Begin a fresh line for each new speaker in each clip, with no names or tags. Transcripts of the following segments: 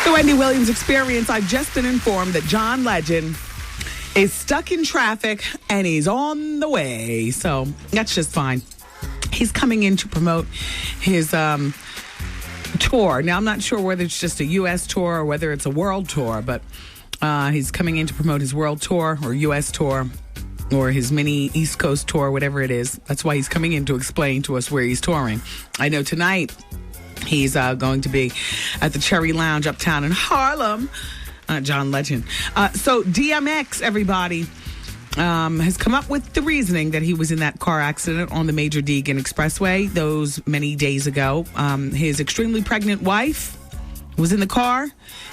The Wendy Williams Experience. I've just been informed that John Legend is stuck in traffic and he's on the way. So that's just fine. He's coming in to promote his tour. Now, I'm not sure whether it's just a U.S. tour or whether it's a world tour, but he's coming in to promote his world tour or U.S. tour or his mini East Coast tour, whatever it is. That's why he's coming in to explain to us where he's touring. I know tonight he's going to be at the Cherry Lounge uptown in Harlem. John Legend. So DMX, everybody, has come up with the reasoning that he was in that car accident on the Major Deegan Expressway those many days ago. His extremely pregnant wife was in the car,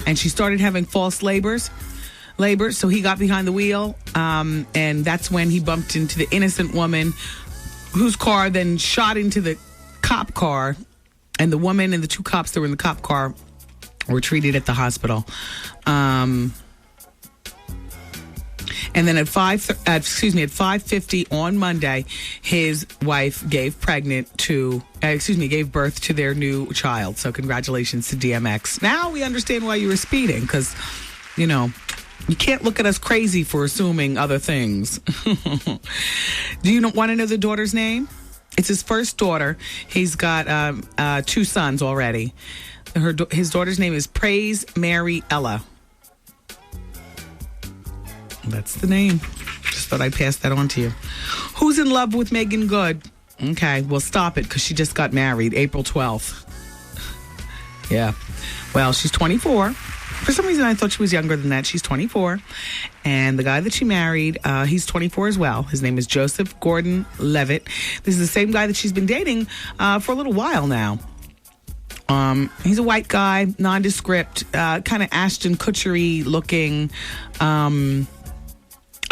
and she started having false labors. So he got behind the wheel, and that's when he bumped into the innocent woman whose car then shot into the cop car, and the woman and the two cops that were in the cop car were treated at the hospital. And then at 5:50 on Monday, his wife gave birth to their new child. So congratulations to DMX. Now we understand why you were speeding, because, you know, you can't look at us crazy for assuming other things. Do you want to know the daughter's name? It's his first daughter. He's got two sons already. His daughter's name is Praise Mary Ella. That's the name. Just thought I'd pass that on to you. Who's in love with Megan Good? Okay, well, stop it, because she just got married April 12th. Yeah. Well, she's 24. For some reason, I thought she was younger than that. She's 24. And the guy that she married, he's 24 as well. His name is Joseph Gordon-Levitt. This is the same guy that she's been dating for a little while now. He's a white guy, nondescript, kind of Ashton Kutcher-y looking.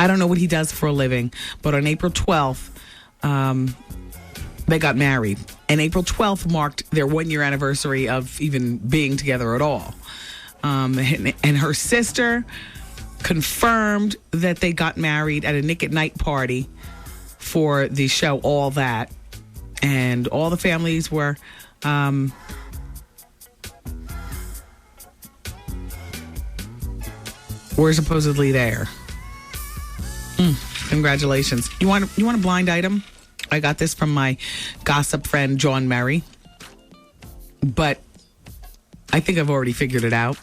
I don't know what he does for a living, but on April 12th, they got married. And April 12th marked their 1-year anniversary of even being together at all. And her sister confirmed that they got married at a Nick at Night party for the show All That. And all the families were supposedly there. Congratulations. You want a blind item? I got this from my gossip friend John Murray, but I think I've already figured it out.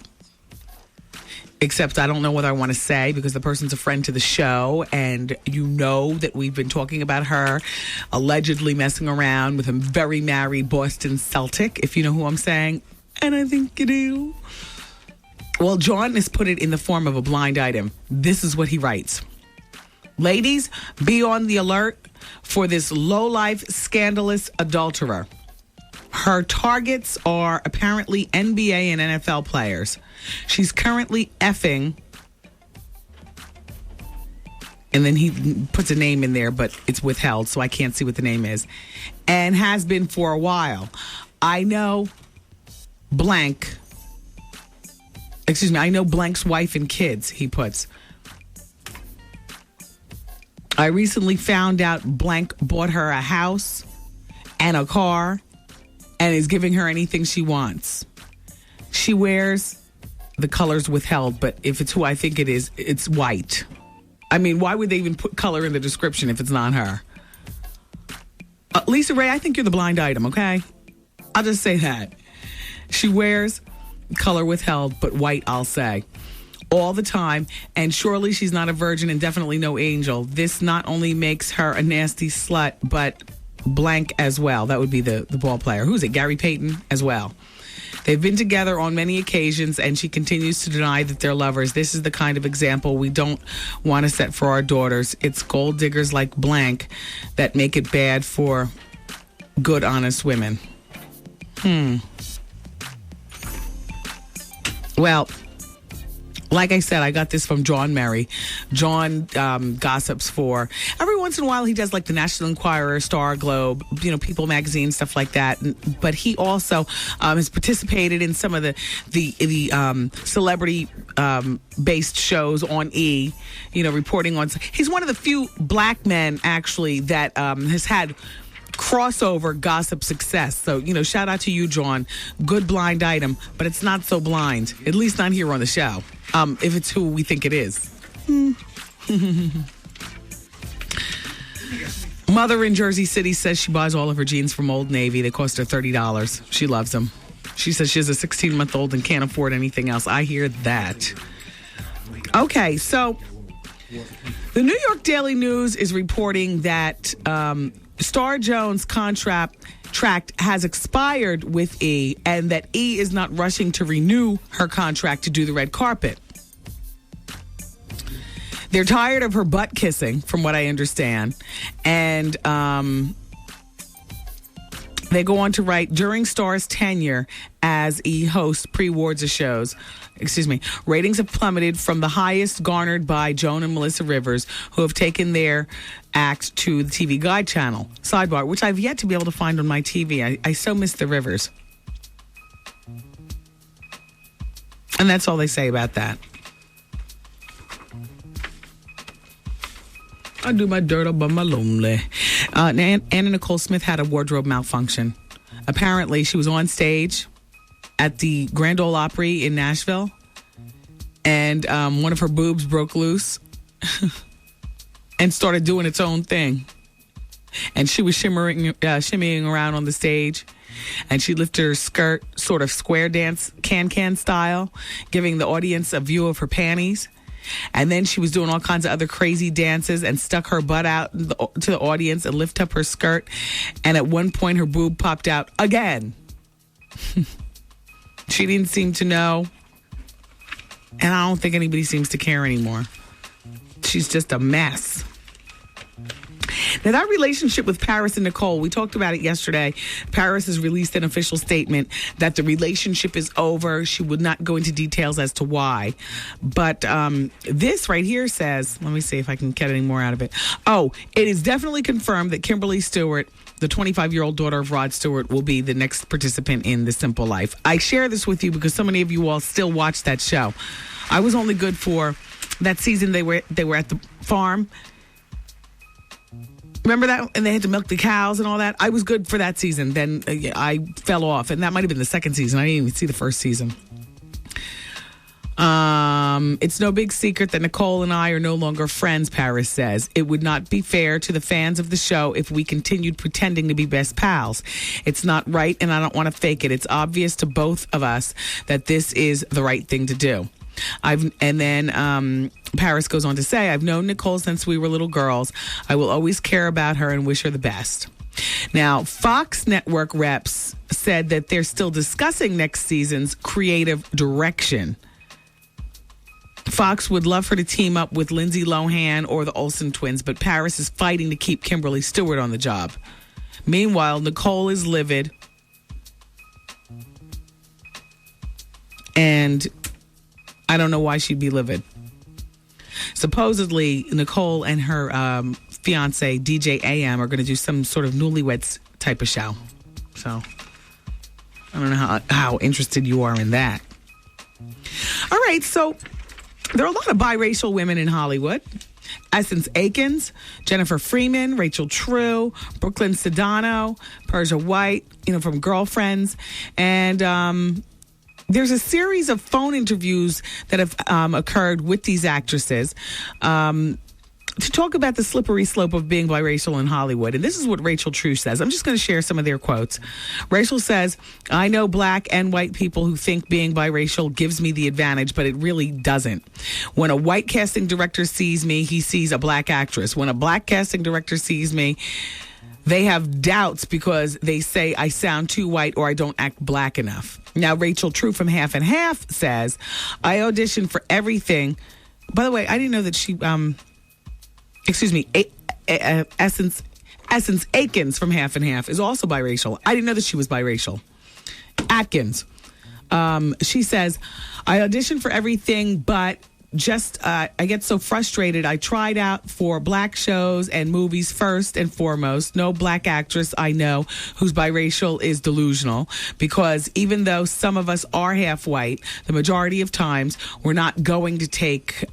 Except I don't know what I want to say, because the person's a friend to the show, and you know that we've been talking about her allegedly messing around with a very married Boston Celtic, if you know who I'm saying. And I think you do. Well, John has put it in the form of a blind item. This is what he writes. Ladies, be on the alert for this low-life, scandalous adulterer. Her targets are apparently NBA and NFL players. She's currently effing, and then he puts a name in there, but it's withheld, so I can't see what the name is, and has been for a while. I know blank. I know blank's wife and kids, he puts. I recently found out blank bought her a house and a car and is giving her anything she wants. She wears the colors withheld, but if it's who I think it is, it's white. I mean, why would they even put color in the description if it's not her? Lisa Ray, I think you're the blind item, okay? I'll just say that. She wears color withheld, but white, I'll say. All the time, and surely she's not a virgin and definitely no angel. This not only makes her a nasty slut, but blank as well. That would be the ball player. Who's it? Gary Payton as well. They've been together on many occasions, and she continues to deny that they're lovers. This is the kind of example we don't want to set for our daughters. It's gold diggers like blank that make it bad for good, honest women. Well, like I said, I got this from John Murray. John gossips for, every once in a while he does like the National Enquirer, Star Globe, People Magazine, stuff like that. But he also has participated in some of the celebrity based shows on E, reporting on. He's one of the few black men actually that has had crossover gossip success. So, shout out to you, John. Good blind item, but it's not so blind. At least not here on the show. If it's who we think it is. Mother in Jersey City says she buys all of her jeans from Old Navy. They cost her $30. She loves them. She says she has a 16-month-old and can't afford anything else. I hear that. Okay, so the New York Daily News is reporting that Star Jones' contract has expired with E, and that E is not rushing to renew her contract to do the red carpet. They're tired of her butt kissing, from what I understand. And they go on to write, during Star's tenure as E host pre-awards shows, ratings have plummeted from the highest garnered by Joan and Melissa Rivers, who have taken their act to the TV Guide channel. Sidebar, which I've yet to be able to find on my TV. I so miss the Rivers. And that's all they say about that. I do my dirt up on my lonely. Anna Nicole Smith had a wardrobe malfunction. Apparently, she was on stage at the Grand Ole Opry in Nashville, and one of her boobs broke loose and started doing its own thing. And she was shimmying around on the stage, and she lifted her skirt, sort of square dance, can style, giving the audience a view of her panties. And then she was doing all kinds of other crazy dances and stuck her butt out to the audience and lift up her skirt. And at one point, her boob popped out again. She didn't seem to know. And I don't think anybody seems to care anymore. She's just a mess. Now, that relationship with Paris and Nicole, we talked about it yesterday. Paris has released an official statement that the relationship is over. She would not go into details as to why. But this right here says, let me see if I can get any more out of it. Oh, it is definitely confirmed that Kimberly Stewart, the 25-year-old daughter of Rod Stewart, will be the next participant in The Simple Life. I share this with you because so many of you all still watch that show. I was only good for that season they were at the farm. Remember that? And they had to milk the cows and all that. I was good for that season. Then I fell off. And that might have been the second season. I didn't even see the first season. It's no big secret that Nicole and I are no longer friends, Paris says. It would not be fair to the fans of the show if we continued pretending to be best pals. It's not right, and I don't want to fake it. It's obvious to both of us that this is the right thing to do. Paris goes on to say, I've known Nicole since we were little girls. I will always care about her and wish her the best. Now, Fox Network reps said that they're still discussing next season's creative direction. Fox would love her to team up with Lindsay Lohan or the Olsen twins, but Paris is fighting to keep Kimberly Stewart on the job. Meanwhile, Nicole is livid. And I don't know why she'd be livid. Supposedly, Nicole and her fiance, DJ AM, are going to do some sort of newlyweds type of show. So, I don't know how interested you are in that. All right, so there are a lot of biracial women in Hollywood. Essence Akins, Jennifer Freeman, Rachel True, Brooklyn Sedano, Persia White, from Girlfriends. And there's a series of phone interviews that have occurred with these actresses to talk about the slippery slope of being biracial in Hollywood. And this is what Rachel True says. I'm just going to share some of their quotes. Rachel says, I know black and white people who think being biracial gives me the advantage, but it really doesn't. When a white casting director sees me, he sees a black actress. When a black casting director sees me, they have doubts because they say I sound too white or I don't act black enough. Now, Rachel True from Half and Half says, I auditioned for everything. By the way, I didn't know that she, Essence Akins from Half and Half is also biracial. I didn't know that she was biracial. Atkins. She says, I auditioned for everything, but I get so frustrated. I tried out for black shows and movies first and foremost. No black actress I know who's biracial is delusional, because even though some of us are half white, the majority of times we're not going to take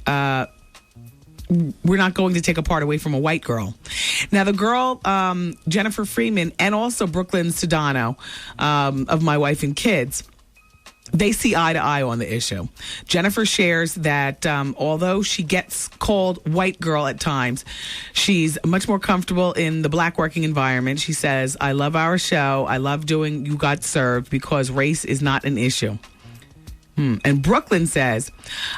we're not going to take a part away from a white girl. Now, the girl, Jennifer Freeman, and also Brooklyn Sedano, of My Wife and Kids, they see eye to eye on the issue. Jennifer shares that although she gets called white girl at times, she's much more comfortable in the black working environment. She says, I love our show. I love doing You Got Served because race is not an issue. And Brooklyn says,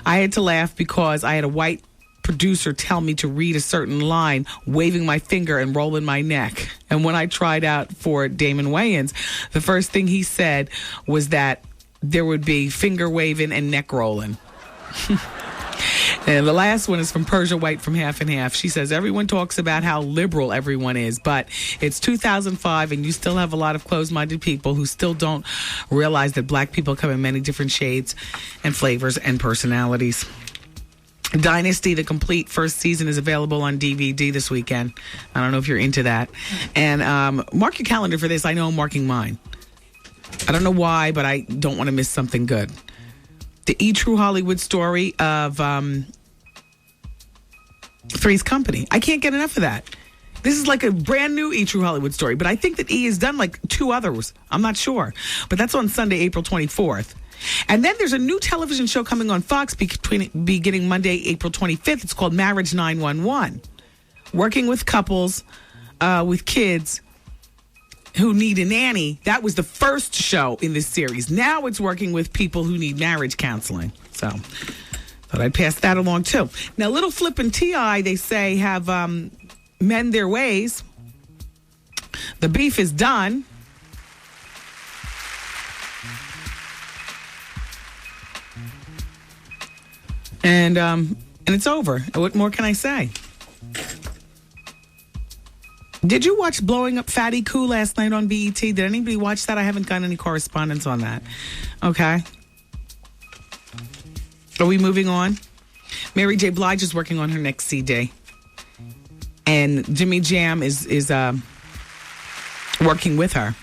I had to laugh because I had a white producer tell me to read a certain line, waving my finger and rolling my neck. And when I tried out for Damon Wayans, the first thing he said was that there would be finger waving and neck rolling. And the last one is from Persia White from Half and Half. She says, everyone talks about how liberal everyone is, but it's 2005 and you still have a lot of closed-minded people who still don't realize that black people come in many different shades and flavors and personalities. Dynasty, the complete first season, is available on DVD this weekend. I don't know if you're into that. And mark your calendar for this. I know I'm marking mine. I don't know why, but I don't want to miss something good. The E! True Hollywood story of Three's Company. I can't get enough of that. This is like a brand new E! True Hollywood story, but I think that E! has done like 2 others. I'm not sure. But that's on Sunday, April 24th. And then there's a new television show coming on Fox beginning Monday, April 25th. It's called Marriage 911. Working with couples with kids who need a nanny. That was the first show in this series. Now it's working with people who need marriage counseling. So thought I'd pass that along too. Now, Little Flip and T.I., they say, have mend their ways. The beef is done. And it's over. What more can I say? Did you watch Blowing Up Fatty Coo last night on BET? Did anybody watch that? I haven't gotten any correspondence on that. Okay. Are we moving on? Mary J. Blige is working on her next CD. And Jimmy Jam is working with her.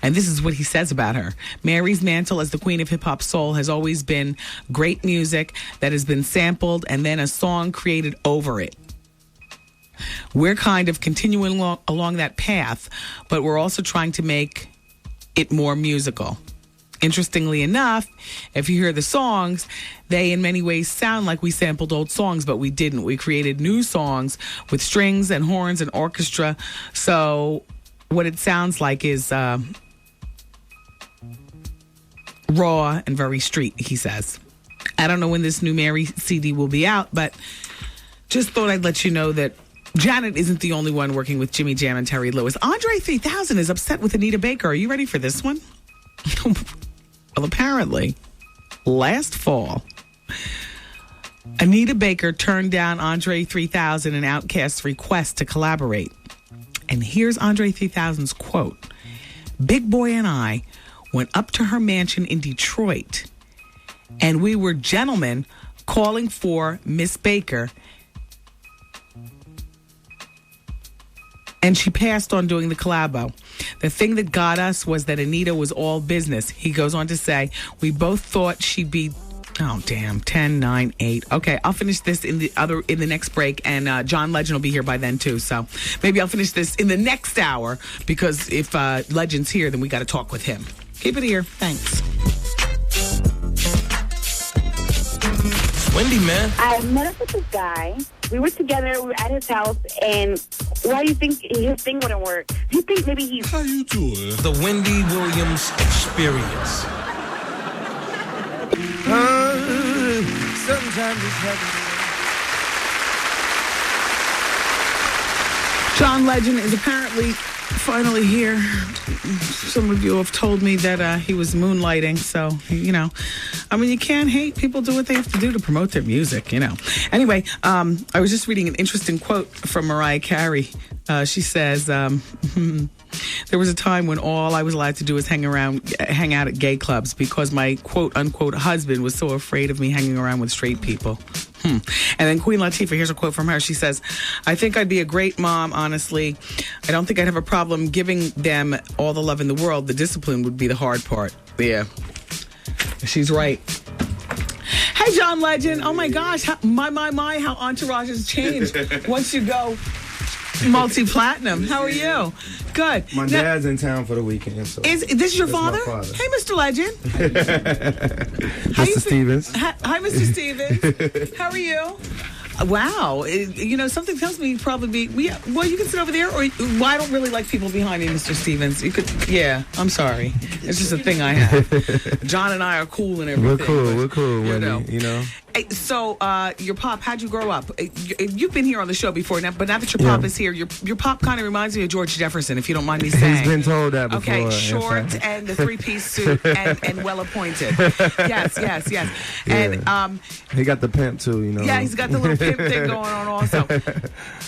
And this is what he says about her. Mary's mantle as the queen of hip-hop soul has always been great music that has been sampled and then a song created over it. We're kind of continuing along that path, but we're also trying to make it more musical. Interestingly enough, if you hear the songs, they in many ways sound like we sampled old songs, but we didn't. We created new songs with strings and horns and orchestra. So what it sounds like is raw and very street, he says. I don't know when this new Mary CD will be out, but just thought I'd let you know that Janet isn't the only one working with Jimmy Jam and Terry Lewis. Andre 3000 is upset with Anita Baker. Are you ready for this one? Well, apparently, last fall, Anita Baker turned down Andre 3000 and Outkast's request to collaborate. And here's Andre 3000's quote. Big Boy and I went up to her mansion in Detroit, and we were gentlemen calling for Miss Baker, and she passed on doing the collabo. The thing that got us was that Anita was all business. He goes on to say, we both thought she'd be, 10, 9, 8. Okay, I'll finish this in the next break, and John Legend will be here by then too. So maybe I'll finish this in the next hour, because if Legend's here, then we got to talk with him. Keep it here. Thanks.
Wendy, man.
I met up with this guy. We were together. We were at his house, and why do you think his thing wouldn't work? Do you think maybe he's...
How you doing? The Wendy Williams Experience. Sometimes it's happening.
John Legend is apparently finally here. Some of you have told me that he was moonlighting, so, you can't hate. People do what they have to do to promote their music, Anyway, I was just reading an interesting quote from Mariah Carey. She says, there was a time when all I was allowed to do was hang out at gay clubs because my quote-unquote husband was so afraid of me hanging around with straight people. And then Queen Latifah, here's a quote from her. She says, I think I'd be a great mom, honestly. I don't think I'd have a problem giving them all the love in the world. The discipline would be the hard part. Yeah, she's right. Hey, Hi, John Legend. Oh my gosh, how Entourage has changed once you go multi-platinum. How are you? Good.
My dad's in town for the weekend. So
is this your
This is
father?
my father.
Hey, Mr. Legend.
Mr. Stevens.
Hi, Mr. Stevens. How are you? Wow. Something tells me you'd probably be... Well, you can sit over there, or... Well, I don't really like people behind me, Mr. Stevens. You could... Yeah, I'm sorry. It's just a thing I have. John and I are cool and everything.
We're cool, Wendy, you know.
Hey, so, your pop, how'd you grow up? You've been here on the show before, but now that your pop is here, your pop kind of reminds me of George Jefferson, if you don't mind me saying.
He's been told that before.
Okay, short and the three-piece suit and well-appointed. Yes.
Yeah.
And
he got the pimp, too, you know.
Yeah, he's got the little pimp thing going on also.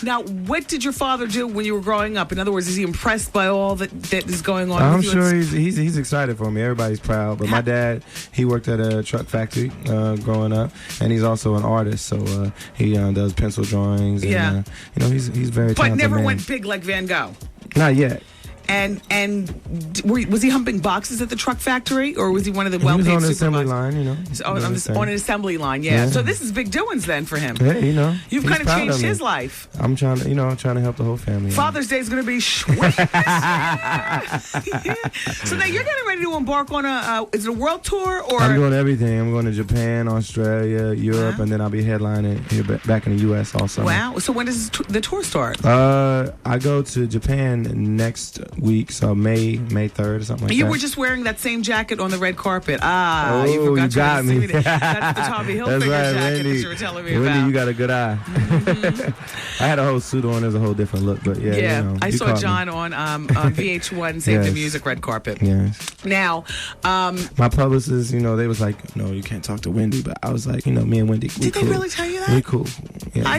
Now, what did your father do when you were growing up? In other words, is he impressed by all that is going on
I'm
with you?
sure he's excited for me. Everybody's proud. But my dad, he worked at a truck factory growing up, and he's also an artist. So he does pencil drawings. And, he's very talented.
But never
man.
went big like Van Gogh.
Not yet.
And was he humping boxes at the truck factory, or was he one of the well-paid
He was on the
supervisors?
assembly line, you know.
On an assembly line, yeah. So this is big doings then for him.
Yeah, you know.
You've kind of changed his life.
I'm trying to help the whole family.
Father's Day is going to be sweet. So now you're getting ready to embark on is it a world tour or?
I'm doing everything. I'm going to Japan, Australia, Europe, and then I'll be headlining here back in the U.S. also.
Wow. So when does the tour start?
I go to Japan next week, so May 3rd or something like that.
You were just wearing that same jacket on the red carpet. You forgot
you got me.
That's the Tommy Hilfiger jacket
Wendy.
that you were telling me
Wendy,
about.
you got a good eye. I had a whole suit on. There's a whole different look, but yeah.
I saw John on VH1 Save the Music red carpet.
Yes.
Now,
my publicist, they was like, no, you can't talk to Wendy, but I was like, me and Wendy,
did
cool.
they really tell you that?
We cool. Yeah. I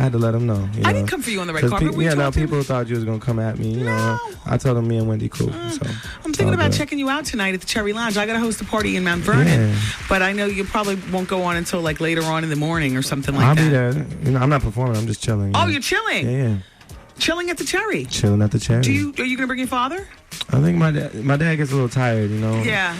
had to let them know.
I didn't come for you on the red carpet.
People thought you was gonna come at me. I told them me and Wendy cool. So
I'm thinking about checking you out tonight at the Cherry Lounge. I got to host a party in Mount Vernon, but I know you probably won't go on until like later on in the morning or something like that.
I'll be there. I'm not performing. I'm just chilling.
Oh, you're chilling.
Yeah.
Chilling at the Cherry.
Chilling at the Cherry.
Are you going to bring your father?
I think my dad gets a little tired,
Yeah.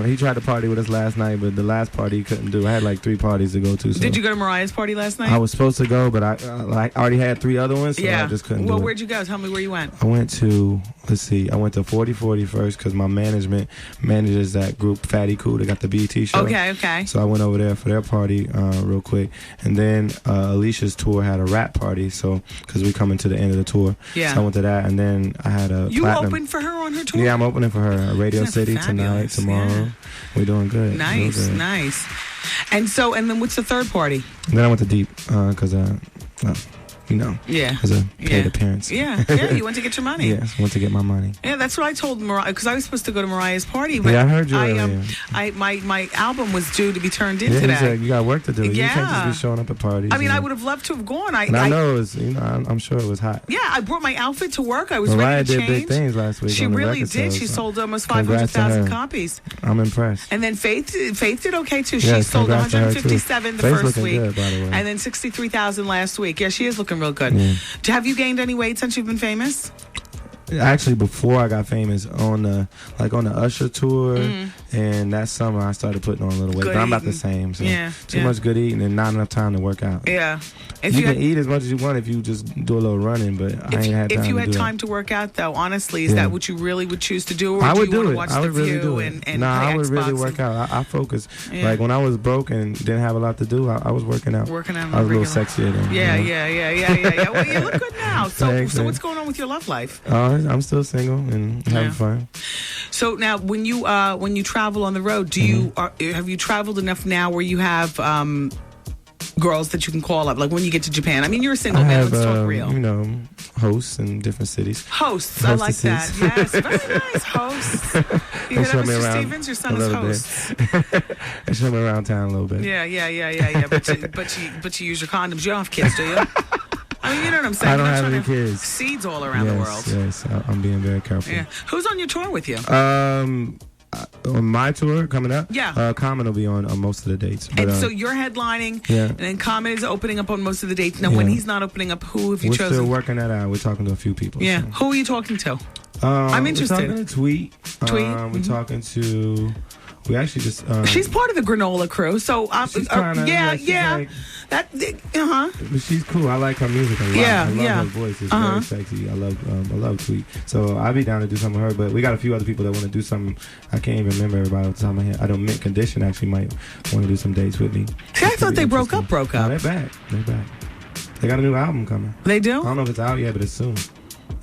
He tried to party with us last night, but the last party he couldn't do. I had like 3 parties to go to. So
did you go to Mariah's party last night?
I was supposed to go, but I already had 3 other ones, so I just couldn't do it.
Well, where'd you go? Tell me where you went.
I went to 4040 first because my management manages that group Fatty Cool. They got the BET show.
Okay.
So I went over there for their party real quick. And then Alicia's tour had a rap party, so because we coming to the end of the tour.
Yeah.
So I went to that, and then I had a
You
platinum.
opened for her on her tour?
Yeah, I'm opening for her at Radio
Isn't that
City
fabulous?
tonight, tomorrow.
Yeah.
We're doing good.
Nice. And then what's the third party?
Then I went to Deep because as a paid appearance.
Yeah, you went to get your money.
Yes, went to get my money.
Yeah, that's what I told Mariah, because I was supposed to go to Mariah's party. But
I heard you earlier.
My album was due to be turned in
Yeah,
today.
he said you got work to do.
Yeah.
You can't just be showing up at parties.
I mean, I would have loved to have gone.
I know it was, I'm sure it was hot.
Yeah, I brought my outfit to work. I was
Mariah
ready to
did
change.
big things last week.
She
on the
really
record
did.
sales,
She
so
sold almost
congrats to
500,000
her.
copies.
I'm impressed.
And then Faith did okay too.
Yes,
She sold
congrats to her, too.
157 the
Faith's
first
looking
week,
good, by the way.
and then 63,000 last week. Yeah, she is looking real good.
Yeah.
Have you gained any weight since you've been famous?
Actually, before I got famous, on the Usher tour, and that summer I started putting on a little weight.
Good
but I'm about
eating.
the same. So
Yeah,
too much good eating and not enough time to work out.
Yeah.
You can eat as much as you want if you just do a little running, but I ain't had time.
If you
to
had
do
time
that.
to work out, though, honestly, is that what you really would choose to do, or
I
do
would
you want
do
to
it.
watch
I would
The
really
View
do it.
and play
I would really
Xbox
work out. I focus.
Yeah.
Like when I was broke and didn't have a lot to do, I was working out.
Working out.
I was a little
regular.
sexier then.
Yeah. Well, you look good now. So
Thanks.
what's going on with your love life?
I'm still single and having fun.
So now, when you travel on the road, do you have you traveled enough now where you have girls that you can call up? Like when you get to Japan. I mean, you're a single man. Let's talk real.
Hosts in different cities.
Hosts. I like that. Yes, very nice. Hosts. You hear that,
show me
Mr.
around
Stevens? Your son
a
is
little
hosts.
They show me around town a little bit.
Yeah. But you use your condoms. You don't have kids, do you? I mean, you know what I'm saying.
I don't
You're not
have
trying
any
to have
kids.
Seeds all around the world.
Yes, I'm being very careful.
Yeah. Who's on your tour with you?
On my tour coming up,
Yeah.
Common will be on most of the dates. But,
And so you're headlining,
yeah.
and then Common is opening up on most of the dates. Now, when
Yeah.
he's not opening up, who have you
we're
chosen?
still working that out. We're talking to a few people.
Yeah.
So.
Who are you talking to? I'm interested.
We're talking to Tweet. We're talking to. We actually just.
She's part of the granola crew, so
yeah.
But
she's cool. I like her music a lot.
Yeah,
I love her voice. It's very sexy. I love Tweet. So I'll be down to do something with her. But we got a few other people that want to do something. I can't even remember everybody off the top of my head. I don't. Mint Condition actually might want to do some dates with me.
See, I thought they broke up.
No, they're back. They got a new album coming.
They do?
I don't know if it's out yet, but it's soon.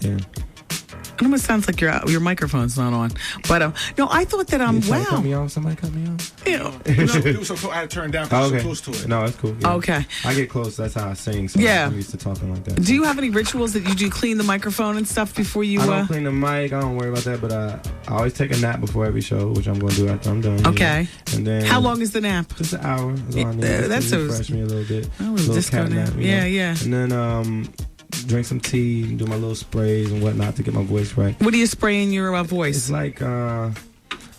Yeah.
It almost sounds like your microphone's not on. But no, I thought that
Somebody cut me off. Somebody cut me off.
Ew.
No, it was so close. I had to turn down because so close to it.
No, that's cool. Yeah.
Okay.
I get close. That's how I sing. So I'm used to talking like that.
Do you have any rituals that you do? Clean the microphone and stuff before you?
I don't clean the mic. I don't worry about that. But I always take a nap before every show, which I'm going to do after I'm done.
Okay.
And then
how long is the nap?
Just an hour. That's all I need.
That's
to refresh me a little bit.
A little disco nap. Yeah.
And then drink some tea and do my little sprays and whatnot to get my voice right.
What do you spray in your voice?
It's like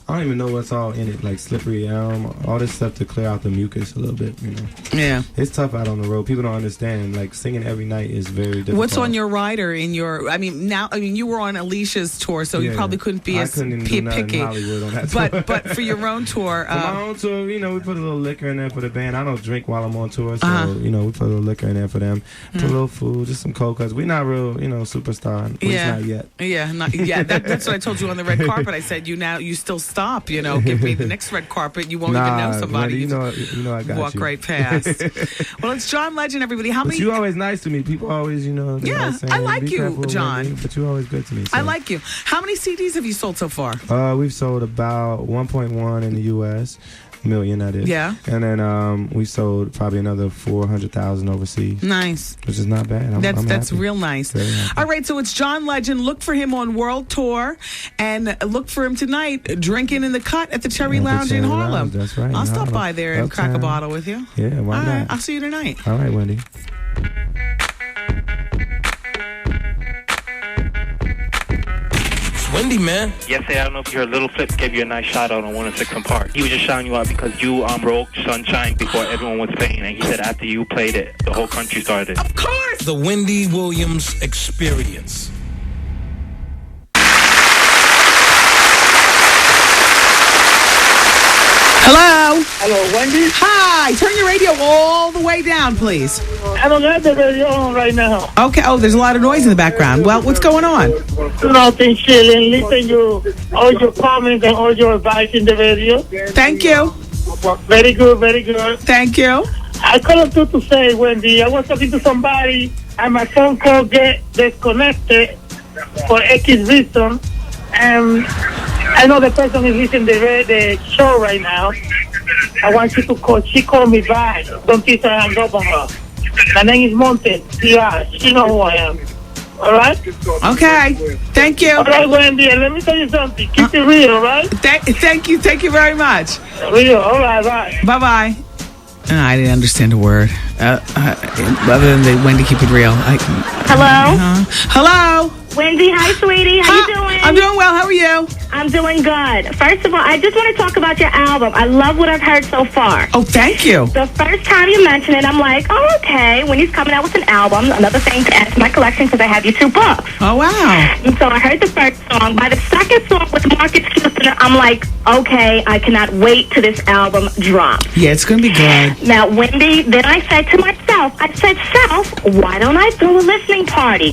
I don't even know what's all in it, like slippery elm, all this stuff to clear out the mucus a little bit, you know.
Yeah.
It's tough out on the road. People don't understand. Like, singing every night is very difficult.
What's on your rider in your, you were on Alicia's tour, so you probably couldn't be as picky.
In Hollywood on that tour.
But for your own tour.
For my own tour, we put a little liquor in there for the band. I don't drink while I'm on tour, so, we put a little liquor in there for them. Put a little food, just some coke, because we're not real, superstar. At least not yet.
Yeah, not yet. That's what I told you on the red carpet. I said, you still stop, Give me the next red carpet. You won't even know somebody.
Wendy, you know I got
walk
you.
right past. Well, it's John Legend, everybody. How many?
But you always nice to me. People always,
Yeah,
saying,
I like you,
careful,
John.
Wendy, but you always good to me. So.
I like you. How many CDs have you sold so far?
We've sold about 1.1 in the U.S. million, that is.
Yeah.
And then we sold probably another 400,000 overseas.
Nice.
Which is not bad.
That's
happy.
real nice. All right, so it's John Legend. Look for him on World Tour, and look for him tonight drinking in the Cut at the Cherry Lounge in Harlem.
That's right.
I'll stop by there and crack a bottle with you.
Yeah, why not?
All right, I'll see you tonight.
All right, Wendy.
Wendy, man.
Yesterday, I don't know if you heard, Little Flip gave you a nice shout out on 106 and Park. He was just shouting you out because you broke Sunshine before everyone was playing, and he said after you played it, the whole country started.
Of course!
The Wendy Williams Experience.
Hello?
Hello, Wendy?
Hi! Turn your radio all the way down, please.
I don't have the radio on right now.
Okay. Oh, there's a lot of noise in the background. Well, what's going on?
Nothing, chilling. Listen to all your comments and all your advice in the radio.
Thank you.
Very good, very good.
Thank you.
I called to say, Wendy, I was talking to somebody and my phone call get disconnected for X reason. And I know the person is listening to the show right now. I want you to call. She called me back. Don't think I hang up on her. My name is Monte. Yeah, she know who I am. All right?
Okay. Thank you.
All right, Wendy, and let me tell you something. Keep it real, all right?
Thank you. Thank you very much.
Real. All right, bye.
Bye-bye. I didn't understand a word. Other than the Wendy, keep it real.
Hello?
Hello?
Wendy, hi, sweetie. How you doing?
I'm doing well. How are you?
I'm doing good. First of all, I just want to talk about your album. I love what I've heard so far.
Oh, thank you.
The first time you mentioned it, I'm like, oh, okay. When he's coming out with an album, another thing to add to my collection because I have your 2 books.
Oh, wow.
And so I heard the first song. By the second song with Marcus Houston, I'm like, okay, I cannot wait till this album drops.
Yeah, it's going to be good.
Now, Wendy, then I said to myself, why don't I throw a listening party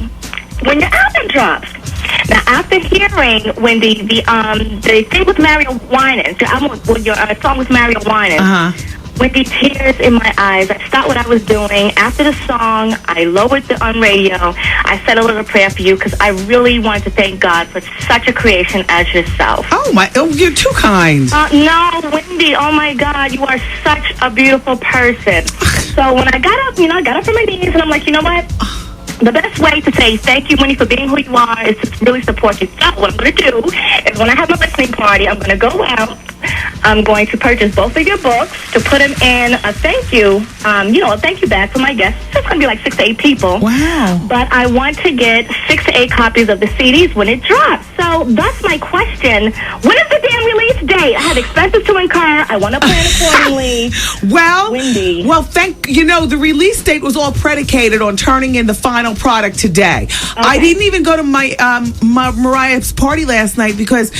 when your album drops? Now, after hearing, Wendy, the thing with Mario Winans, your album, your song with Mario Winans, Wendy, tears in my eyes. I stopped what I was doing. After the song, I lowered the on radio. I said a little prayer for you because I really wanted to thank God for such a creation as yourself.
Oh, you're too kind.
No, Wendy, oh my God, you are such a beautiful person. So when I got up, I got up from my knees and I'm like, you know what? The best way to say thank you, Wendy, for being who you are is to really support you. So what I'm going to do is when I have my listening party, I'm going to go out. I'm going to purchase both of your books to put them in a thank you, a thank you bag for my guests. It's going to be like 6 to 8 people.
Wow.
But I want to get 6 to 8 copies of the CDs when it drops. So that's my question. When is the damn release date? right. I have expenses to incur. I want to plan accordingly.
Wendy. Well, the release date was all predicated on turning in the final product today. Okay. I didn't even go to my Mariah's party last night because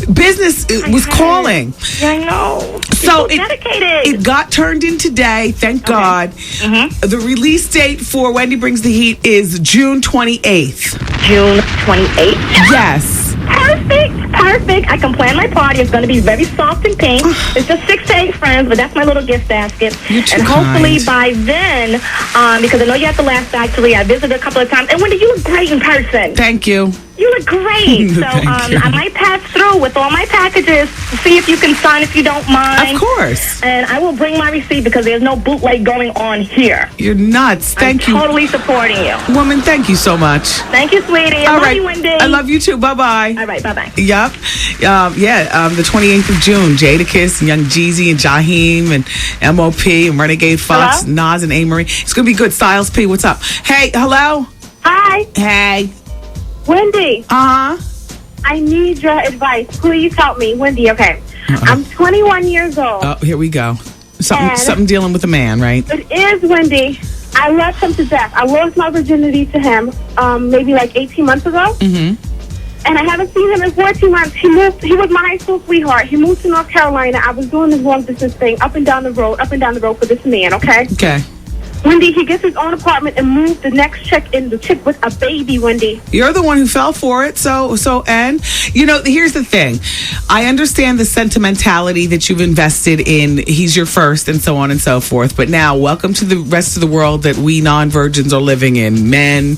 business was calling.
Yeah, I know.
So it got turned in today, thank God. Mm-hmm. The release date for Wendy Brings the Heat is June 28th.
June 28th?
Yes.
Perfect. I can plan my party. It's going to be very soft and pink. It's just 6 to 8 friends, but that's my little gift basket.
You're too
and hopefully by then, because I know you're at the Laugh Factory, I visited a couple of times. And Wendy, you look great in person.
Thank you.
You look great. So I might pass through with all my packages to see if you can sign if you don't mind.
Of course.
And I will bring my receipt because there's no bootleg going on here.
You're nuts. Thank you.
I'm totally supporting you.
Woman, thank you so much.
Thank you, sweetie. I love you, Wendy.
I love you too. Bye-bye.
All right, bye-bye.
Yep. The 28th of June, Jadakiss and Young Jeezy and Jaheim and M.O.P. and Renegade Fox,
Hello?
Nas and A-Marie. It's going to be good. Styles P, what's up? Hey, hello?
Hi.
Hey.
Wendy.
Uh-huh.
I need your advice. Please help me. Wendy, okay. I'm 21 years old.
Oh, here we go. Something dealing with a man, right?
It is, Wendy. I loved him to death. I lost my virginity to him maybe like 18 months ago.
Mm-hmm.
And I haven't seen him in 14 months. He was my high school sweetheart. He moved to North Carolina. I was doing this long distance thing up and down the road for this man, okay?
Okay.
Wendy, he gets his own apartment and moved the next chick in, the chick with a baby, Wendy.
You're the one who fell for it, and here's the thing. I understand the sentimentality that you've invested in he's your first and so on and so forth, but now welcome to the rest of the world that we non-virgins are living in. Men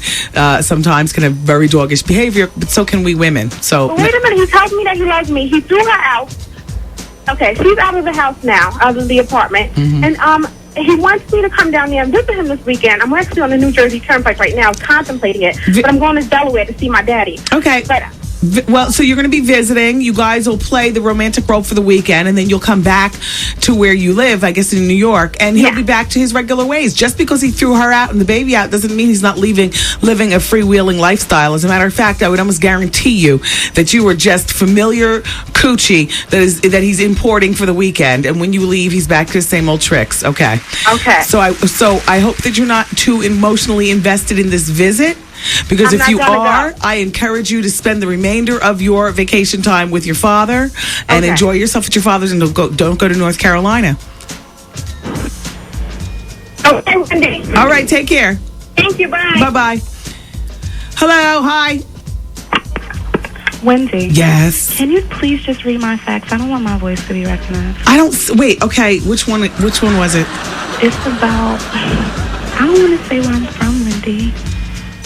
sometimes can have very doggish behavior, but so can we women. So
wait a minute, he told me that he loves me. He threw her out. Okay, she's out of the house now, out of the apartment. Mm-hmm. And he wants me to come down there and visit him this weekend. I'm actually on the New Jersey Turnpike right now, contemplating it. But I'm going to Delaware to see my daddy.
Okay.
But
so you're going to be visiting. You guys will play the romantic role for the weekend, and then you'll come back to where you live, I guess in New York, and he'll be back to his regular ways. Just because he threw her out and the baby out doesn't mean he's not living a freewheeling lifestyle. As a matter of fact, I would almost guarantee you that you were just familiar coochie that he's importing for the weekend, and when you leave, he's back to his same old tricks. Okay. So I hope that you're not too emotionally invested in this visit. Because if you are, I encourage you to spend the remainder of your vacation time with your father and enjoy yourself at your father's, and don't go to North Carolina.
Okay, Wendy.
All right, take care.
Thank you. Bye.
Bye-bye. Hello, hi.
Wendy.
Yes.
Can you please just read my facts? I don't want my voice to be recognized.
Wait, okay, which one was it?
It's about, I don't want to say where I'm from, Wendy.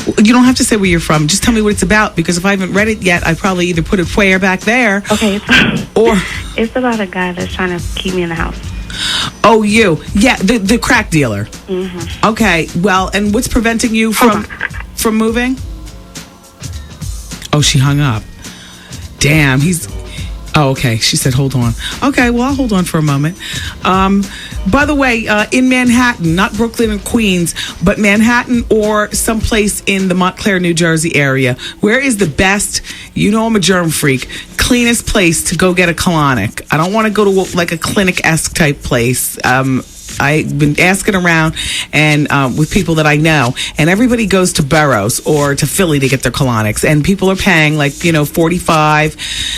You don't have to say where you're from. Just tell me what it's about, because if I haven't read it yet, I probably either put it way back there.
Okay.
Or
it's about a guy that's trying to keep me in the house.
Oh, you. Yeah, the crack dealer.
Mm-hmm.
Okay, well, and what's preventing you from moving? Oh, she hung up. Damn, Oh, okay. She said, hold on. Okay, well, I'll hold on for a moment. By the way, in Manhattan, not Brooklyn or Queens, but Manhattan or someplace in the Montclair, New Jersey area, where is the best, I'm a germ freak, cleanest place to go get a colonic? I don't want to go to like a clinic-esque type place. I've been asking around and with people that I know, and everybody goes to Burroughs or to Philly to get their colonics, and people are paying like $45,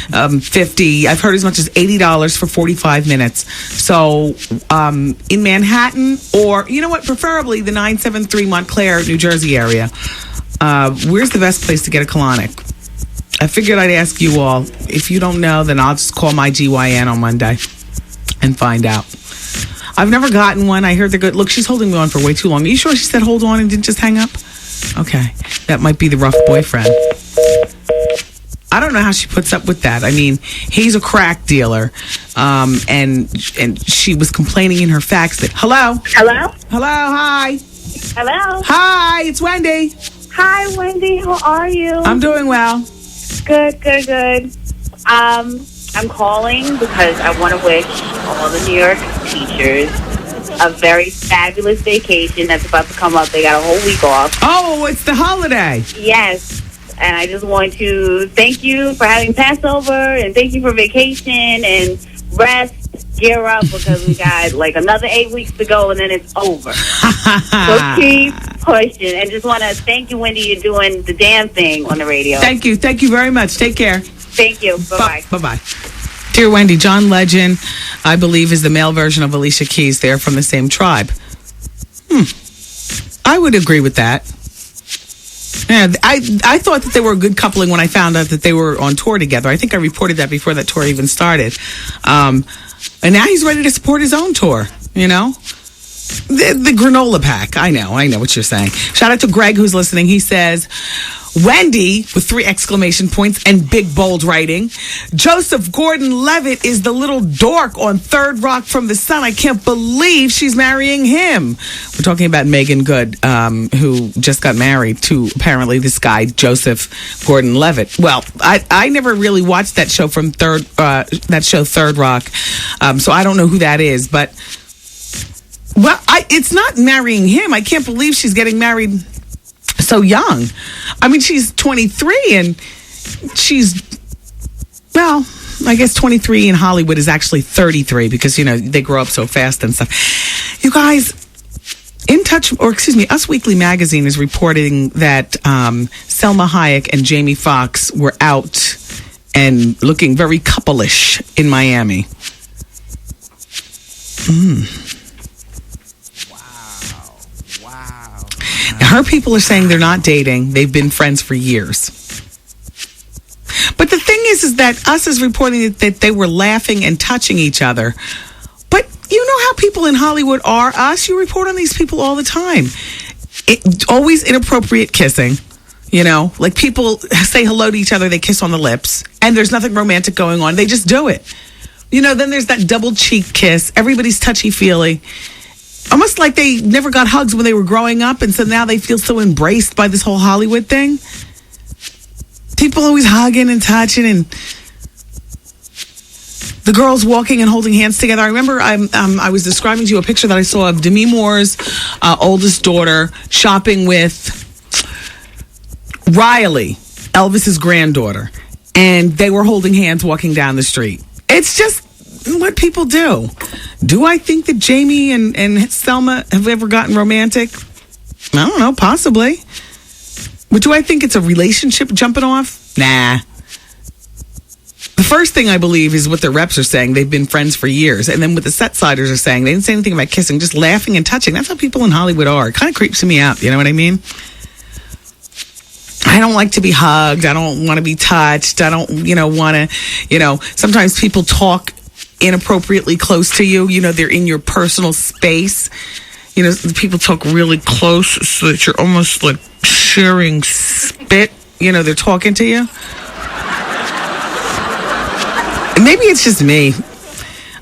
$50. I've heard as much as $80 for 45 minutes. So in Manhattan, or you know what, preferably the 973 Montclair, New Jersey area. Where's the best place to get a colonic? I figured I'd ask you all. If you don't know, then I'll just call my GYN on Monday and find out. I've never gotten one. I heard they're good. Look, she's holding me on for way too long. Are you sure she said hold on and didn't just hang up? Okay. That might be the rough boyfriend. I don't know how she puts up with that. I mean, he's a crack dealer. And she was complaining in her fax that, Hello? Hi.
Hello?
Hi, it's Wendy.
Hi, Wendy. How are you?
I'm doing well.
Good. I'm calling because I want to wish all the New York teachers a very fabulous vacation that's about to come up. They got a whole week off.
Oh, it's the holiday.
Yes. And I just want to thank you for having Passover, and thank you for vacation, and
rest, gear up, because we got like another 8 weeks to go, and then it's over. So keep pushing. And just want to thank you, Wendy. You're doing the damn thing on the radio.
Thank you very much. Take care.
Thank you. Bye-bye.
Bye-bye. Dear Wendy, John Legend, I believe, is the male version of Alicia Keys. They're from the same tribe. I would agree with that. Yeah, I thought that they were a good coupling when I found out that they were on tour together. I think I reported that before that tour even started. And now he's ready to support his own tour, you know? The granola pack. I know what you're saying. Shout out to Greg, who's listening. He says, Wendy, with 3 exclamation points and big bold writing. Joseph Gordon-Levitt is the little dork on Third Rock from the Sun. I can't believe she's marrying him. We're talking about Megan Good, who just got married to apparently this guy, Joseph Gordon-Levitt. Well, I never really watched that show from Third Rock, so I don't know who that is, but well, it's not marrying him. I can't believe she's getting married so young. I mean, she's 23 and she's, well, I guess 23 in Hollywood is actually 33 because, you know, they grow up so fast and stuff. You guys, Us Weekly Magazine is reporting that Selma Hayek and Jamie Foxx were out and looking very couple-ish in Miami. Her people are saying they're not dating. They've been friends for years. But the thing is that Us is reporting that they were laughing and touching each other. But you know how people in Hollywood are. Us, you report on these people all the time. Always inappropriate kissing. You know, like people say hello to each other, they kiss on the lips, and there's nothing romantic going on. They just do it. You know, then there's that double cheek kiss. Everybody's touchy-feely. Almost like they never got hugs when they were growing up, and so now they feel so embraced by this whole Hollywood thing. People always hugging and touching, and the girls walking and holding hands together. I remember I was describing to you a picture that I saw of Demi Moore's oldest daughter shopping with Riley, Elvis's granddaughter, and they were holding hands walking down the street. It's just what people do. Do I think that Jamie and Selma have ever gotten romantic? I don't know, possibly. But do I think it's a relationship jumping off? Nah. The first thing I believe is what the reps are saying. They've been friends for years. And then what the set-siders are saying, they didn't say anything about kissing, just laughing and touching. That's how people in Hollywood are. It kind of creeps me out. You know what I mean? I don't like to be hugged. I don't want to be touched. I don't, want to, sometimes people talk inappropriately close to you. You know, they're in your personal space. You know, people talk really close so that you're almost like sharing spit. You know, they're talking to you. Maybe it's just me.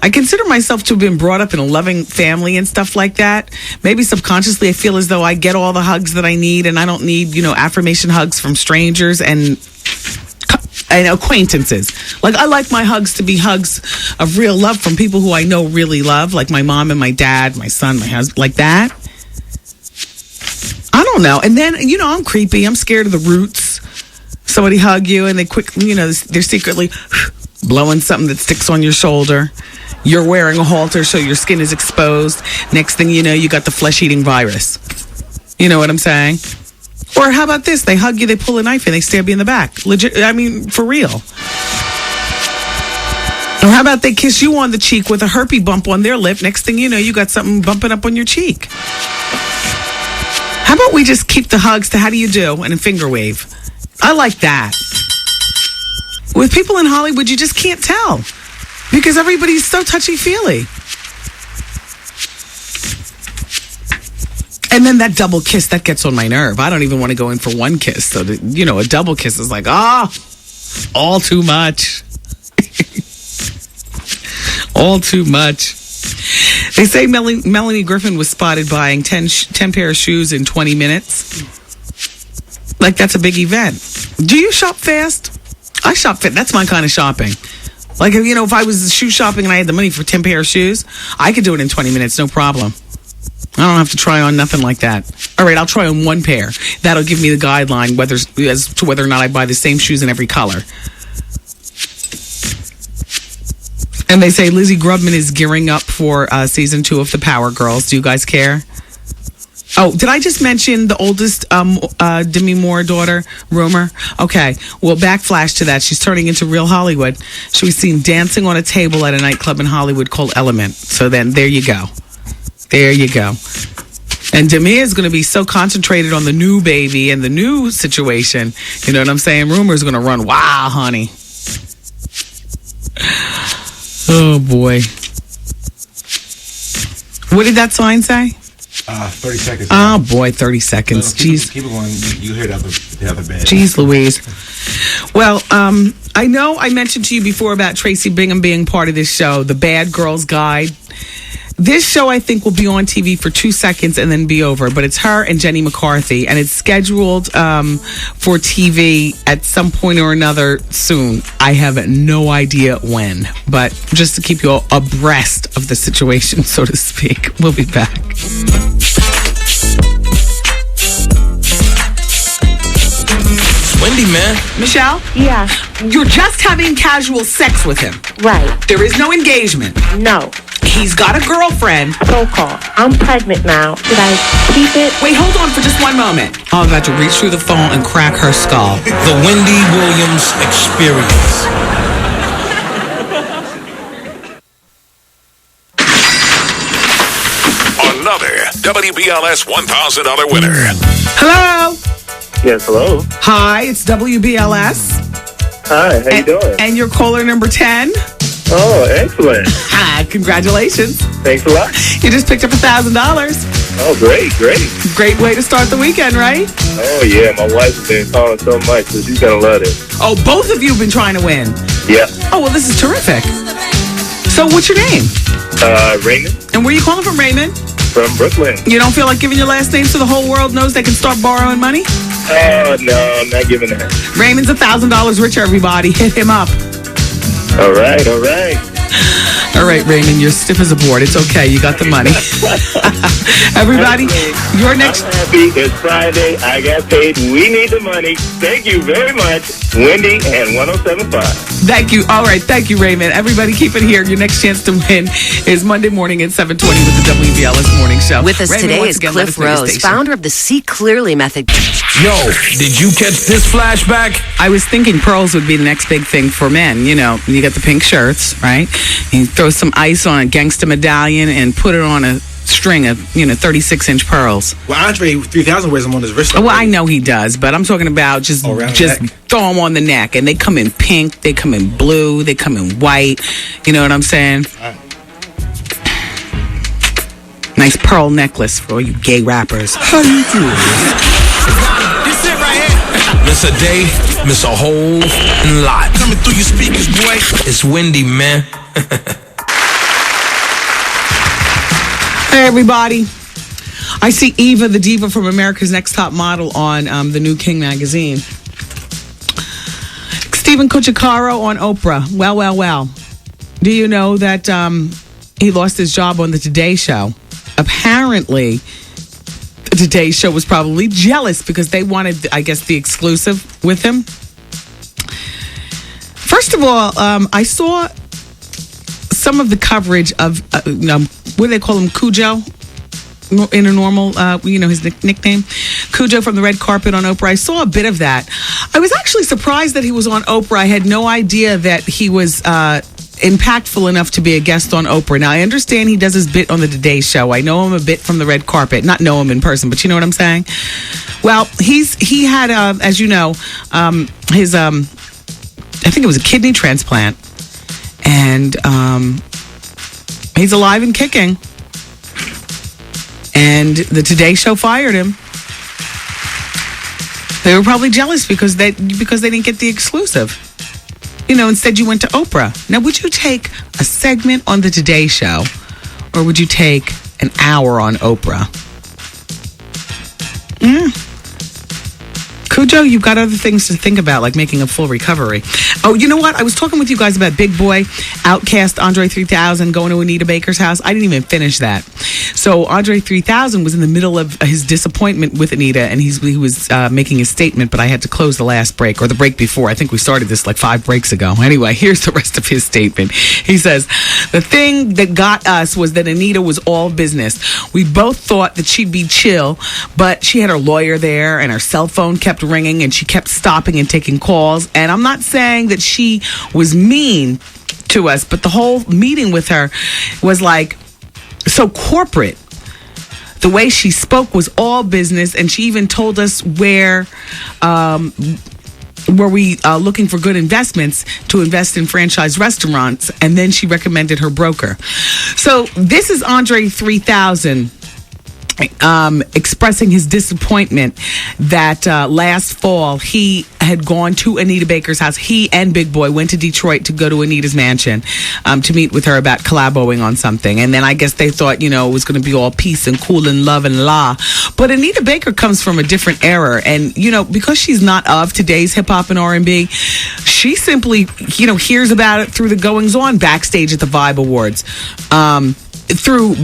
I consider myself to have been brought up in a loving family and stuff like that. Maybe subconsciously I feel as though I get all the hugs that I need and I don't need, affirmation hugs from strangers and acquaintances. Like, I like my hugs to be hugs of real love from people who I know really love, like my mom and my dad, my son, my husband, like that. I don't know. And then, I'm creepy. I'm scared of the roots. Somebody hug you and they quickly, they're secretly blowing something that sticks on your shoulder. You're wearing a halter so your skin is exposed. Next thing you know, you got the flesh-eating virus. You know what I'm saying? Or how about this? They hug you, they pull a knife and they stab you in the back. Legit, I mean, for real. Or how about they kiss you on the cheek with a herpes bump on their lip? Next thing you know, you got something bumping up on your cheek. How about we just keep the hugs to how do you do and a finger wave? I like that. With people in Hollywood, you just can't tell because everybody's so touchy-feely. And then that double kiss, that gets on my nerve. I don't even want to go in for one kiss. So, a double kiss is like, all too much. All too much. They say Melanie Griffin was spotted buying 10 pair of shoes in 20 minutes. Like, that's a big event. Do you shop fast? I shop fast. That's my kind of shopping. Like, if I was shoe shopping and I had the money for 10 pair of shoes, I could do it in 20 minutes, no problem. I don't have to try on nothing like that. All right, I'll try on one pair. That'll give me the guideline as to whether or not I buy the same shoes in every color. And they say Lizzie Grubman is gearing up for season 2 of The Power Girls. Do you guys care? Oh, did I just mention the oldest Demi Moore daughter, rumor? Okay, well, backflash to that. She's turning into real Hollywood. She was seen dancing on a table at a nightclub in Hollywood called Element. So then, there you go. There you go. And Demi is going to be so concentrated on the new baby and the new situation. You know what I'm saying? Rumor's going to run wild, honey. Oh, boy. What did that sign say?
30 seconds.
Oh, boy, 30 seconds. Jeez.
Keep it going. You hear the other band.
Jeez Louise. Well, I know I mentioned to you before about Tracy Bingham being part of this show, The Bad Girls Guide. This show, I think, will be on TV for 2 seconds and then be over. But it's her and Jenny McCarthy, and it's scheduled for TV at some point or another soon. I have no idea when, but just to keep you all abreast of the situation, so to speak. We'll be back.
Wendy, man.
Michelle?
Yeah.
You're just having casual sex with him.
Right.
There is no engagement.
No.
He's got a girlfriend.
So-called. I'm pregnant now. Should I keep it?
Wait, hold on for just one moment. I'm about to reach through the phone and crack her skull.
The Wendy Williams Experience.
Another WBLS $1,000 winner.
Hello.
Yes, hello.
Hi, it's WBLS.
Hi, how you doing?
And you're caller number 10.
Oh, excellent.
Hi, congratulations.
Thanks a lot.
You just picked up $1,000.
Oh, great.
Great way to start the weekend, right?
Oh, yeah, my wife has been calling so much, so she's going to love it.
Oh, both of you have been trying to win.
Yeah.
Oh, well, this is terrific. So what's your name?
Raymond.
And where are you calling from, Raymond?
From Brooklyn.
You don't feel like giving your last name so the whole world knows they can start borrowing money?
Oh, no, I'm not giving that.
Raymond's $1,000 richer, everybody. Hit him up.
All right.
All right, Raymond, you're stiff as a board. It's okay. You got the money. Everybody, you're next.
I'm happy. It's Friday. I got paid. We need the money. Thank you very much. Wendy and 107.5.
Thank you. All right. Thank you, Raymond. Everybody keep it here. Your next chance to win is Monday morning at 7:20 with the WBLS Morning Show.
With us
Raymond,
today
once
is
again,
Cliff
let us know your
Rose,
station.
founder of the See Clearly method.
Yo, did you catch this flashback?
I was thinking pearls would be the next big thing for men. You know, you got the pink shirts, right? You throw some ice on a gangster medallion and put it on a string of, 36-inch pearls.
Well, Andre 3000 wears them on his wrist.
Well, I know he does, but I'm talking about just
the neck.
throw them on the neck. And they come in pink, they come in blue, they come in white. You know what I'm saying?
Right.
Nice pearl necklace for all you gay rappers.
How you doing? This it right here. Miss a day, miss a whole lot. Coming through your speakers, boy. It's Wendy, man.
Hey, everybody. I see Eva, the diva from America's Next Top Model on the new King magazine. Stephen Cucciaro on Oprah. Well. Do you know that he lost his job on the Today Show? Apparently, the Today Show was probably jealous because they wanted, I guess, the exclusive with him. First of all, I saw some of the coverage of, what do they call him, Cujo? In a normal, his nickname, Cujo from the red carpet on Oprah. I saw a bit of that. I was actually surprised that he was on Oprah. I had no idea that he was impactful enough to be a guest on Oprah. Now, I understand he does his bit on the Today Show. I know him a bit from the red carpet. Not know him in person, but you know what I'm saying? Well, he had, as you know, his, I think it was a kidney transplant. And he's alive and kicking. And the Today Show fired him. They were probably jealous because they didn't get the exclusive. Instead you went to Oprah. Now, would you take a segment on the Today Show, or would you take an hour on Oprah? Cujo, you've got other things to think about, like making a full recovery. Oh, you know what? I was talking with you guys about Big Boy, Outcast, Andre 3000 going to Anita Baker's house. I didn't even finish that. So Andre 3000 was in the middle of his disappointment with Anita, and he was making his statement, but I had to close the last break, or the break before. I think we started this like 5 breaks ago. Anyway, here's the rest of his statement. He says, the thing that got us was that Anita was all business. We both thought that she'd be chill, but she had her lawyer there, and her cell phone kept ringing, and she kept stopping and taking calls. And I'm not saying that she was mean to us, but the whole meeting with her was like so corporate. The way she spoke was all business, and she even told us where we looking for good investments to invest in franchise restaurants, and then she recommended her broker. So this is Andre 3000 expressing his disappointment that last fall he had gone to Anita Baker's house. He and Big Boy went to Detroit to go to Anita's mansion to meet with her about collaboing on something. And then I guess they thought, it was going to be all peace and cool and love and la. But Anita Baker comes from a different era. And, because she's not of today's hip hop and R&B, she simply, hears about it through the goings on backstage at the Vibe Awards, through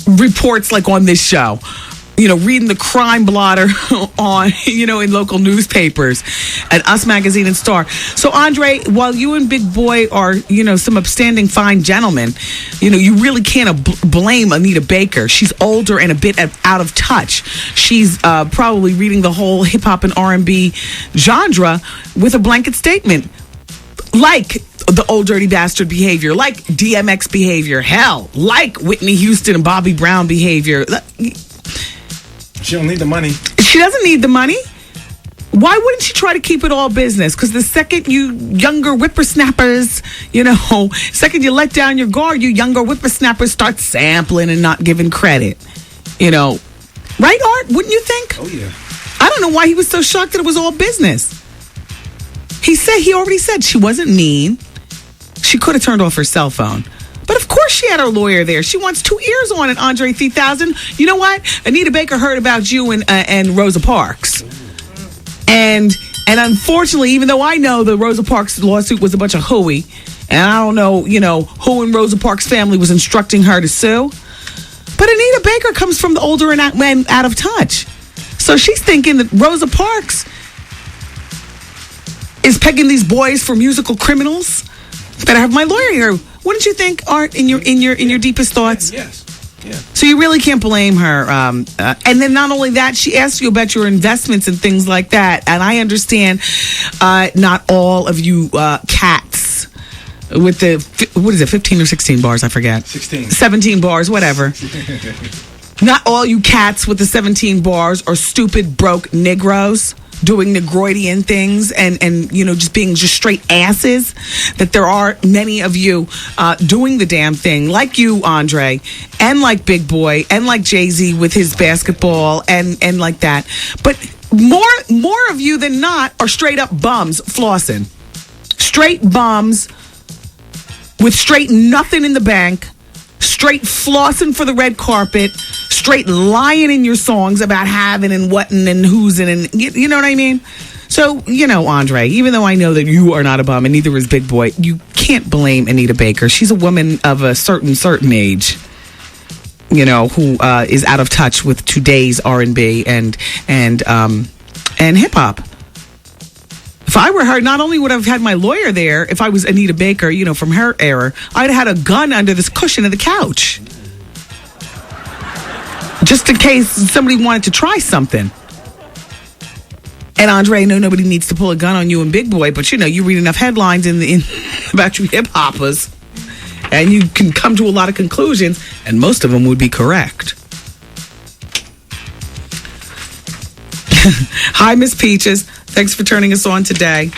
reports like on this show, reading the crime blotter on, in local newspapers at Us Magazine and Star. So, Andre, while you and Big Boy are, some upstanding fine gentlemen, you really can't blame Anita Baker. She's older and a bit out of touch. She's probably reading the whole hip hop and R&B genre with a blanket statement. Like the Old Dirty Bastard behavior, like DMX behavior, hell, like Whitney Houston and Bobby Brown behavior.
She don't need the money.
She doesn't need the money. Why wouldn't she try to keep it all business? Because the second you younger whippersnappers, second you let down your guard, you younger whippersnappers start sampling and not giving credit. Right, Art? Wouldn't you think?
Oh, yeah.
I don't know why he was so shocked that it was all business. He already said she wasn't mean. She could have turned off her cell phone. But of course she had her lawyer there. She wants 2 ears on it, Andre 3000. You know what? Anita Baker heard about you and Rosa Parks. And unfortunately, even though I know the Rosa Parks lawsuit was a bunch of hooey, and I don't know, who in Rosa Parks' family was instructing her to sue, but Anita Baker comes from the older and out of touch. So she's thinking that Rosa Parks is pegging these boys for musical criminals. Better have my lawyer here. Wouldn't you think, Art, in your deepest thoughts?
Yes. Yeah.
So you really can't blame her. And then not only that, she asked you about your investments and things like that. And I understand not all of you cats with the, 15 or 16 bars? I forget. 17 bars, whatever. Not all you cats with the 17 bars are stupid, broke Negroes doing Negroidian things and just being just straight asses. That there are many of you doing the damn thing, like you, Andre, and like Big Boy, and like Jay-Z with his basketball, and like that. But more of you than not are straight up bums flossing. Straight bums with straight nothing in the bank, straight flossing for the red carpet, straight lying in your songs about having and whatin' and who's and you know what I mean? So, Andre, even though I know that you are not a bum and neither is Big Boy, you can't blame Anita Baker. She's a woman of a certain age, who is out of touch with today's R&B and hip hop. If I were her, not only would I have had my lawyer there, if I was Anita Baker, from her era, I'd have had a gun under this cushion of the couch. Just in case somebody wanted to try something. And Andre, I know nobody needs to pull a gun on you and Big Boy, but you read enough headlines about you hip hoppers, and you can come to a lot of conclusions, and most of them would be correct. Hi, Miss Peaches. Thanks for turning us on today.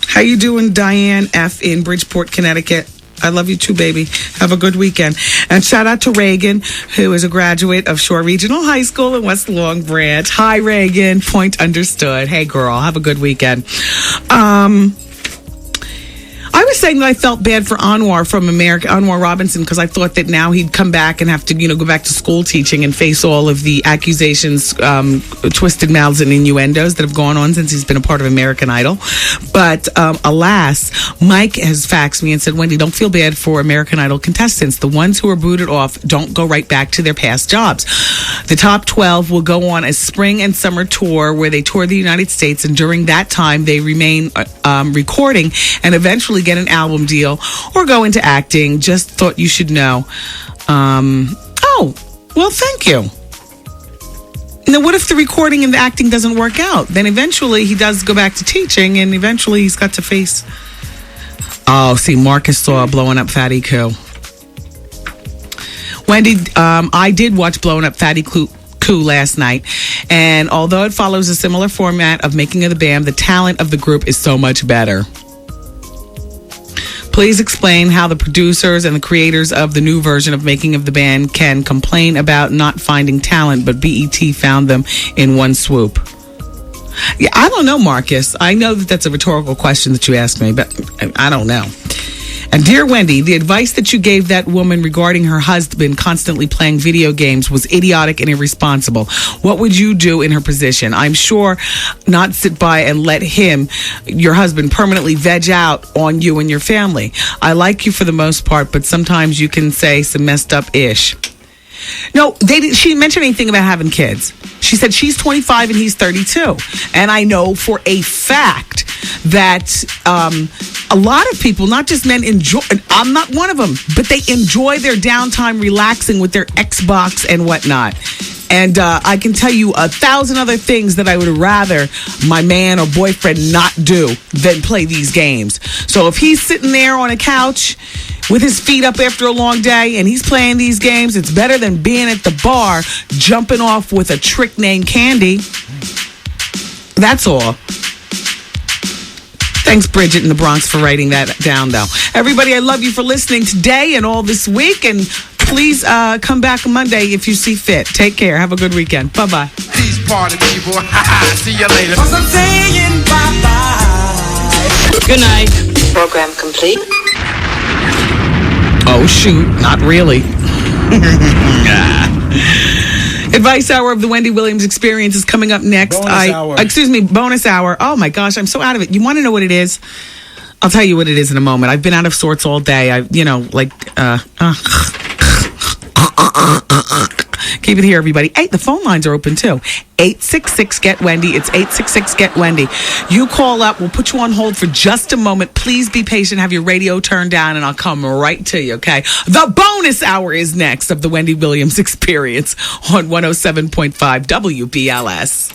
How you doing, Diane F. in Bridgeport, Connecticut? I love you too, baby. Have a good weekend. And shout out to Reagan, who is a graduate of Shore Regional High School in West Long Branch. Hi, Reagan. Point understood. Hey, girl. Have a good weekend. I was saying that I felt bad for Anwar Robinson, because I thought that now he'd come back and have to, go back to school teaching and face all of the accusations, twisted mouths and innuendos that have gone on since he's been a part of American Idol. But alas, Mike has faxed me and said, Wendy, don't feel bad for American Idol contestants. The ones who are booted off don't go right back to their past jobs. The top 12 will go on a spring and summer tour where they tour the United States, and during that time they remain recording and eventually get an album deal or go into acting. Just thought you should know. Oh, well, thank you. Now, what if the recording and the acting doesn't work out? Then eventually he does go back to teaching, and eventually he's got to face... Oh, see, Marcus saw Blowing Up Fatty Coup. Wendy, I did watch Blowing Up Fatty Coup last night, and although it follows a similar format of Making of the Band, the talent of the group is so much better. Please explain how the producers and the creators of the new version of Making of the Band can complain about not finding talent, but BET found them in one swoop. Yeah, I don't know, Marcus. I know that that's a rhetorical question that you asked me, but I don't know. And dear Wendy, the advice that you gave that woman regarding her husband constantly playing video games was idiotic and irresponsible. What would you do in her position? I'm sure not sit by and let him, your husband, permanently veg out on you and your family. I like you for the most part, but sometimes you can say some messed up ish. No, she didn't mention anything about having kids. She said she's 25 and he's 32. And I know for a fact that a lot of people, not just men, enjoy. I'm not one of them, but they enjoy their downtime relaxing with their Xbox and whatnot. And I can tell you 1,000 other things that I would rather my man or boyfriend not do than play these games. So if he's sitting there on a couch with his feet up after a long day and he's playing these games, it's better than being at the bar jumping off with a trick named Candy. That's all. Thanks, Bridget in the Bronx, for writing that down, though. Everybody, I love you for listening today and all this week. And please come back on Monday if you see fit. Take care. Have a good weekend. Bye-bye.
These party people. See you later.
I'm saying bye-bye.
Good night. Program complete.
Oh, shoot. Not really. Advice Hour of the Wendy Williams Experience is coming up next. Bonus hour. Oh, my gosh. I'm so out of it. You want to know what it is? I'll tell you what it is in a moment. I've been out of sorts all day. Keep it here, everybody. Hey, the phone lines are open, too. 866-GET-WENDY. It's 866-GET-WENDY. You call up. We'll put you on hold for just a moment. Please be patient. Have your radio turned down, and I'll come right to you, okay? The bonus hour is next of the Wendy Williams Experience on 107.5 WBLS.